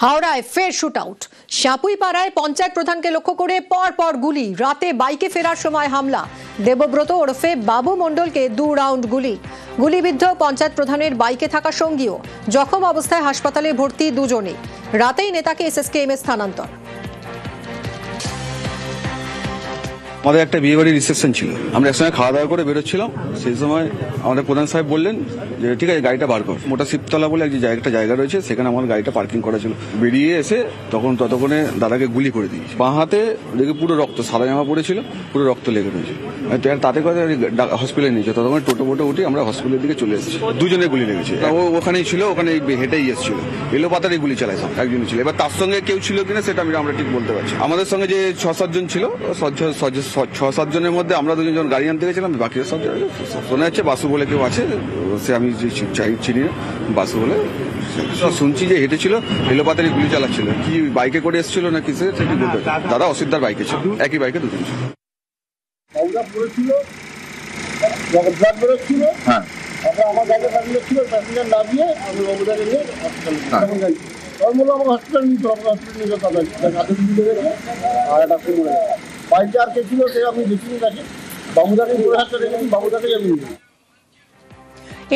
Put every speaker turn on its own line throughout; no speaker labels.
হাওড়ায় ফের shoot out. সাপুইপাড়ায় panchayat প্রধানকে লক্ষ্য করে পর গুলি, রাতে বাইকে ফেরার সময় হামলা। দেবব্রত ওরফে বাবু মণ্ডলকে 2 রাউন্ড গুলিবিদ্ধ পঞ্চায়েত প্রধানের বাইকে থাকা সঙ্গীও। জখম অবস্থায় হাসপাতালে ভর্তি দুজনে। রাতেই নেতাকে এসএসকেএম এ স্থানান্তর।
আমাদের একটা বিয়ে বাড়ির রিসেপশন ছিল, আমরা একসঙ্গে খাওয়া দাওয়া করে বেরোচ্ছিলাম। সেই সময় আমাদের প্রধান সাহেব বললেন যে ঠিক আছে গাড়িটা বার কর। মোটা শিবতলা বলে একটা জায়গা রয়েছে, সেখানে আমার গাড়িটা পার্কিং করা ছিল। বেরিয়ে এসে ততক্ষণে দাদাকে গুলি করে দিয়েছে। বাঁ হাতে দেখে পুরো রক্ত, সাদা জামা পড়েছিল, পুরো রক্ত লেগে রয়েছে। তাতে করে হসপিটালে নিয়েছে। ততক্ষণ টোটো উঠে আমরা হসপিটালের দিকে চলে এসেছি। দুজনে গুলি লেগেছে। ও ওখানেই ছিল, ওখানে হেঁটেই এসেছিল। এলোপাতারে গুলি চালাইছে একজন ছিল। এবার তার সঙ্গে কেউ ছিল কিনা সেটা আমরা ঠিক বলতে পারছি। আমাদের সঙ্গে যে 6-7 জন ছিল, 6-7 জনের মধ্যে আমরা দুজন গাড়ি আনতে গেছিলাম। বাকি সব শোনা যাচ্ছে বাসু বলে কেউ আছে, সে আমি চিনি না, বাসু বলে শুনছি যে হেঁটেছিল, এলোপাতারি গুলি চালাচ্ছিল। কি বাইকে করে এসেছিল না কিসে সেটি বলতে। দাদা অসিদ্ধার বাইকে ছিল, একই বাইকে দুজন ছিল। হ্যাঁ,
আমার গাড়িটা প্যাসেঞ্জার ছিল, প্যাসেঞ্জার না দিয়ে আমি বাবুদাকে নিয়ে হসপিটালে নর্মাল আমাকে হসপিটাল নিতে হবে। হসপিটাল নিয়ে তাদের হাতে দিতে গেছে আর একটা ফোন মরে গেছে। বাইকে আর কে ছিল সে আমি দেখিনি তাকে। বাবুদাকে পরে হাতটা রেখেছি, বাবুদাকেই আমি নিয়ে।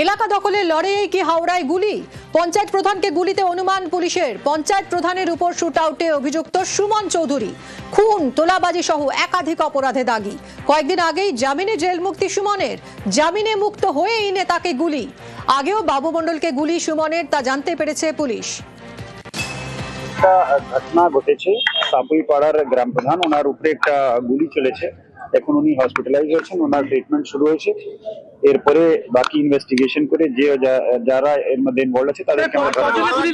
এলাকা দখলের লড়াইয়ে কি হাওড়ায় গুলি? পঞ্চায়েত প্রধানকে গুলিতে অনুমান পুলিশের। পঞ্চায়েত প্রধানের উপর শুট আউটে অভিযুক্ত সুমন চৌধুরী খুন, তোলাবাজি সহ একাধিক অপরাধে দাগী। কয়েকদিন আগেই জামিনে জেল মুক্তি সুমনের। জামিনে মুক্ত হয়েই নেতাকে গুলি। আগেও বাবু মণ্ডলকে গুলি সুমনের, তা জানতে পেরেছে পুলিশ।
ঘটনা ঘটেছে সাপুইপাড়ার গ্রাম প্রধান, ওনার উপরে একটা গুলি চলেছে। এখন উনি হসপিটালাইজ হয়েছেন, ওনার ট্রিটমেন্ট শুরু হয়েছে। এরপরে বাকি ইনভেস্টিগেশন করে যে যারা এর মধ্যে ইনভলভ আছে তাদেরকে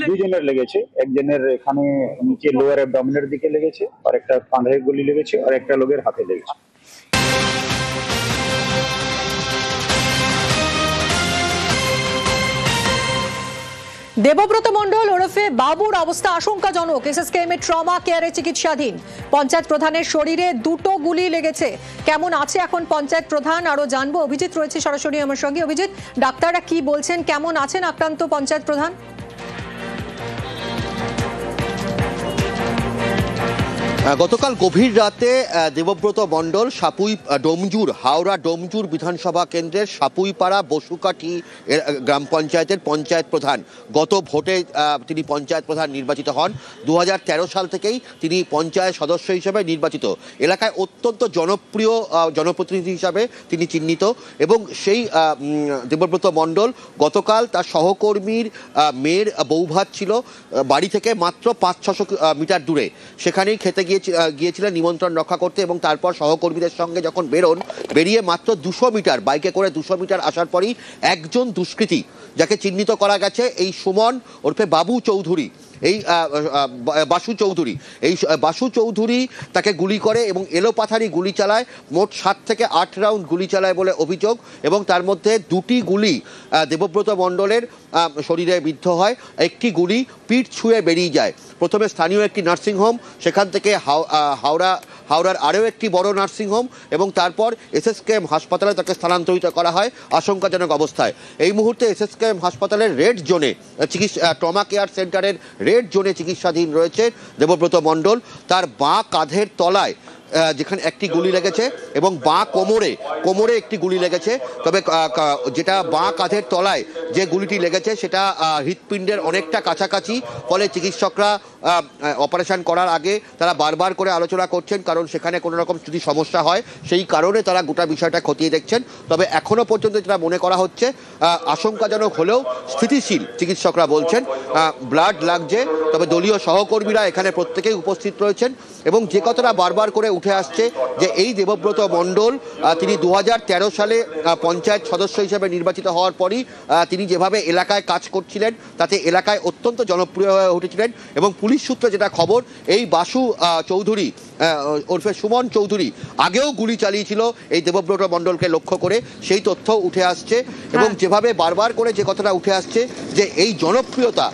দুজনের লেগেছে। একজনের এখানে নিচে লোয়ার অ্যাবডোমিনের দিকে লেগেছে, আর একটা কাঁধে গুলি লেগেছে, আর একটা লোকের হাতে লেগেছে।
দেবব্রত মণ্ডল ওরফে বাবুর অবস্থা আশঙ্কাজনক। এসএসকেএম এর ট্রমা কেয়ারে চিকিৎসাধীন। পঞ্চায়েত প্রধানের শরীরে 2টো গুলি লেগেছে। কেমন আছে এখন পঞ্চায়েত প্রধান আরো জানবো। অভিজিৎ রয়েছে সরাসরি আমার সঙ্গে। অভিজিৎ, ডাক্তাররা কি বলছেন, কেমন আছেন আক্রান্ত পঞ্চায়েত প্রধান?
গতকাল গভীর রাতে দেবব্রত মণ্ডল হাওড়া ডোমজুর বিধানসভা কেন্দ্রের সাপুইপাড়া বসুকাঠি গ্রাম পঞ্চায়েতের পঞ্চায়েত প্রধান। গত ভোটে তিনি পঞ্চায়েত প্রধান নির্বাচিত হন। 2013 সাল থেকেই তিনি পঞ্চায়েত সদস্য হিসেবে নির্বাচিত। এলাকায় অত্যন্ত জনপ্রিয় জনপ্রতিনিধি হিসাবে তিনি চিহ্নিত। এবং সেই দেবব্রত মণ্ডল গতকাল তার সহকর্মীর মেয়ের বৌভাত ছিল বাড়ি থেকে মাত্র 500-600 মিটার দূরে। সেখানেই খেতে গিয়েছিলেন নিমন্ত্রণ রক্ষা করতে। এবং তারপর সহকর্মীদের সঙ্গে যখন বেরিয়ে মাত্র 200 মিটার বাইকে করে 200 মিটার আসার পরই একজন দুষ্কৃতী, যাকে চিহ্নিত করা গেছে এই সুমন ওরফে বাবু চৌধুরী, বাসু চৌধুরী তাকে গুলি করে এবং এলোপাথারি গুলি চালায়। মোট 7 থেকে 8 রাউন্ড গুলি চালায় বলে অভিযোগ। এবং তার মধ্যে 2টি গুলি দেবব্রত মণ্ডলের শরীরে বিদ্ধ হয়, একটি গুলি পিঠ ছুঁয়ে বেরিয়ে যায়। প্রথমে স্থানীয় একটি নার্সিংহোম, সেখান থেকে হাওড়ার আরও একটি বড় নার্সিংহোম, এবং তারপর এসএসকেএম হাসপাতালে তাকে স্থানান্তরিত করা হয় আশঙ্কাজনক অবস্থায়। এই মুহূর্তে এসএসকেএম হাসপাতালের রেড জোনে ট্রমা কেয়ার সেন্টারের রেড জোনে চিকিৎসাধীন রয়েছে দেবব্রত মণ্ডল। তার বাঁ কাঁধের তলায় যেখানে একটি গুলি লেগেছে এবং বাঁ কোমরে একটি গুলি লেগেছে। তবে যেটা বাঁ কাঁধের তলায় যে গুলিটি লেগেছে সেটা হৃৎপিণ্ডের অনেকটা কাছাকাছি। ফলে চিকিৎসকরা অপারেশন করার আগে তারা বারবার করে আলোচনা করছেন, কারণ সেখানে কোনো রকম যদি সমস্যা হয় সেই কারণে তারা গোটা বিষয়টা খতিয়ে দেখছেন। তবে এখনো পর্যন্ত যেটা মনে করা হচ্ছে আশঙ্কাজনক হলেও স্থিতিশীল, চিকিৎসকরা বলছেন। ব্লাড লাগছে, তবে দলীয় সহকর্মীরা এখানে প্রত্যেকেই উপস্থিত রয়েছেন। এবং যে কথাটা বারবার করে উঠে আসছে যে এই দেবব্রত মণ্ডল তিনি 2013 সালে পঞ্চায়েত সদস্য হিসেবে নির্বাচিত হওয়ার পরই তিনি যেভাবে এলাকায় কাজ করছিলেন তাতে এলাকায় অত্যন্ত জনপ্রিয় হয়ে উঠেছিলেন। এবং পুলিশ সূত্রে যেটা খবর, এই বাসু চৌধুরী ওরফে সুমন চৌধুরী আগেও গুলি চালিয়েছিল এই দেবব্রত মণ্ডলকে লক্ষ্য করে, সেই তথ্য উঠে আসছে। এবং যেভাবে বারবার করে যে কথাটা উঠে আসছে যে এই জনপ্রিয়তা,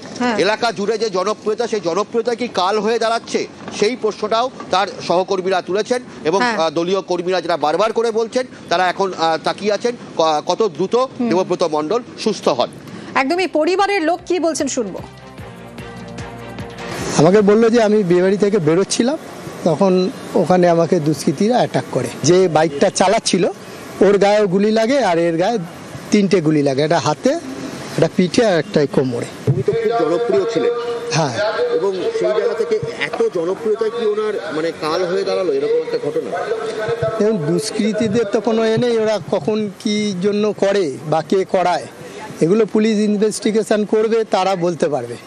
এলাকা জুড়ে যে জনপ্রিয়তা, সেই জনপ্রিয়তা কি কাল হয়ে দাঁড়াচ্ছে, সেই প্রশ্নটাও তার সহকর্মীরা তুলেছেন। এবং দলীয় কর্মীরা যেটা বারবার করে বলছেন, তারা এখন তাকিয়ে আছেন কত দ্রুত দেবব্রত মণ্ডল সুস্থ হন।
একদমই। পরিবারের লোক কি বলছেন শুনবো।
আমাকে বললো যে আমি বিয়েবাড়ি থেকে বেরোচ্ছিলাম, তখন ওখানে আমাকে দুষ্কৃতীরা অ্যাটাক করে। যে বাইকটা চালাচ্ছিল ওর গায়েও গুলি লাগে আর এর গায়ে 3টে গুলি লাগে, একটা হাতে, একটা পিঠে আর একটা কোমরে।
উনি তো খুব জনপ্রিয় ছিলেন,
হ্যাঁ,
এবং সেই জায়গা থেকে এত জনপ্রিয়তা কি ওনার মানে কাল হয়ে দাঁড়ালো এরকম একটা ঘটনা?
এবং দুষ্কৃতীদের তো কোনো নেই, ওরা কখন কি জন্য করে বা কে করায় এগুলো পুলিশ ইনভেস্টিগেশন করবে, তারা বলতে পারবে।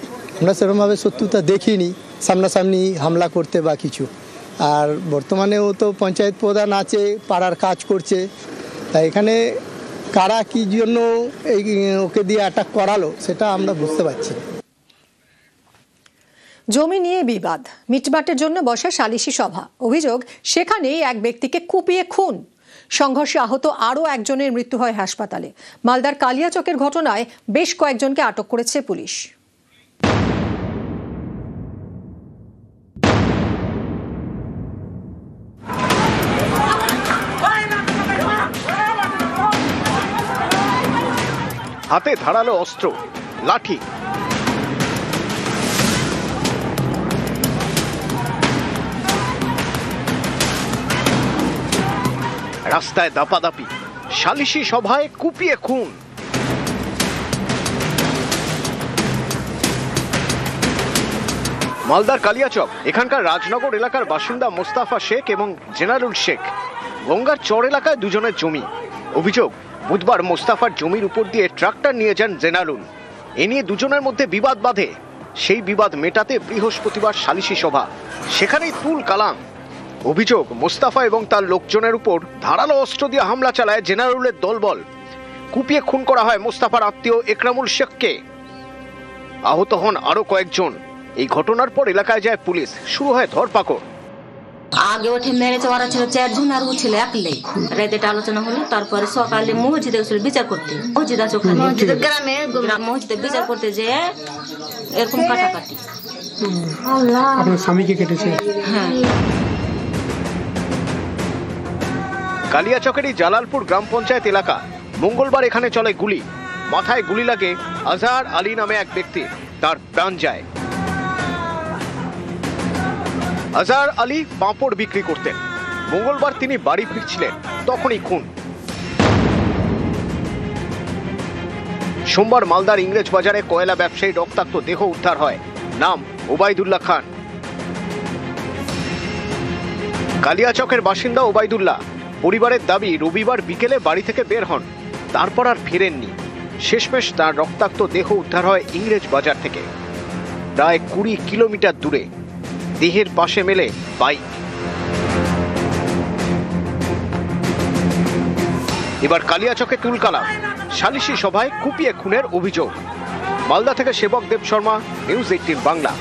আমরা সেরকমভাবে শত্রুতা দেখিনি সামনাসামনি হামলা করতে বা কিছু। আর বর্তমানে ও তো পঞ্চায়েত প্রধান আছে, পাড়ার কাজ করছে, তাই এখানে কারা কি জন্য এই ওকে দিয়ে অ্যাটাক করালো সেটা আমরা বুঝতে পারছি না।
জমি নিয়ে বিবাদ মিটমাটের জন্য বসে সালিশি সভা। অভিযোগ, সেখানেই এক ব্যক্তিকে কুপিয়ে খুন। সংঘর্ষে আহত আরও একজনের মৃত্যু হয় হাসপাতালে। মালদার কালিয়াচকের ঘটনায় বেশ কয়েকজনকে আটক করেছে পুলিশ।
হাতে ধারালো অস্ত্র, লাঠি, রাস্তায় দাপাদাপি, সালিশি সভায় কুপিয়ে খুন। মালদার কালিয়াচক, এখানকার রাজনগর এলাকার বাসিন্দা মোস্তাফা শেখ এবং জেনারুল শেখ। গঙ্গার চর এলাকায় দুজনের জমি। অভিযোগ, বুধবার মোস্তাফার জমির উপর দিয়ে ট্রাক্টর নিয়ে যান জেনারুল। এ নিয়ে দুজনের মধ্যে বিবাদ বাধে। সেই বিবাদ মেটাতে বৃহস্পতিবার সালিশি সভা, সেখানেই তুল কালাম। অভিযোগ, মোস্তাফা এবং তার লোকজনের উপর ধারালো অস্ত্র দিয়ে হামলা চালায় জেনারুলের দলবল। কুপিয়ে খুন করা হয় মোস্তাফার আত্মীয় একরামুল শেখকে। আহত হন আরো কয়েকজন। এই ঘটনার পর এলাকায় যায় পুলিশ, শুরু হয় ধরপাকড়।
আগে ওঠে মেরেছে, ওরা ছিল 4 জন আর ও ছিল একলাই। রাতে আলোচনা হলো, তারপরে সকালে মসজিদে গেছিল বিচার করতে। মসজিদ আছে ওখানে, মসজিদের গ্রামে মসজিদে বিচার করতে যেয়ে এরকম কাটাকাটি।
আপনার স্বামীকে কেটেছে?
হ্যাঁ।
কালিয়াচকেরই জালালপুর গ্রাম পঞ্চায়েত এলাকা। মঙ্গলবার এখানে চলে গুলি। মাথায় গুলি লাগে আজহার আলী নামে এক ব্যক্তি, তার প্রাণ যায়। আজহার আলী পাঁপড় বিক্রি করতেন। মঙ্গলবার তিনি বাড়ি ফিরছিলেন, তখনই খুন। সোমবার মালদার ইংরেজ বাজারে কয়লা ব্যবসায়ী রক্তাক্ত দেহ উদ্ধার হয়। নাম ওবায়দুল্লাহ খান। কালিয়াচকের বাসিন্দা ওবায়দুল্লাহ। পরিবারের দাবি, রবিবার বিকেলে বাড়ি থেকে বের হন, তারপর আর ফেরেননি। শেষমেশ তার রক্তাক্ত দেহ উদ্ধার হয় ইংরেজ বাজার থেকে, প্রায় 20 কিলোমিটার দূরে। দেহের পাশে মেলে বাইক। এবার কালিয়াচকে তুলকালাম, সালিশি সভায় কুপিয়ে খুনের অভিযোগ। মালদা থেকে সেবক দেব শর্মা, নিউজ 18 বাংলা।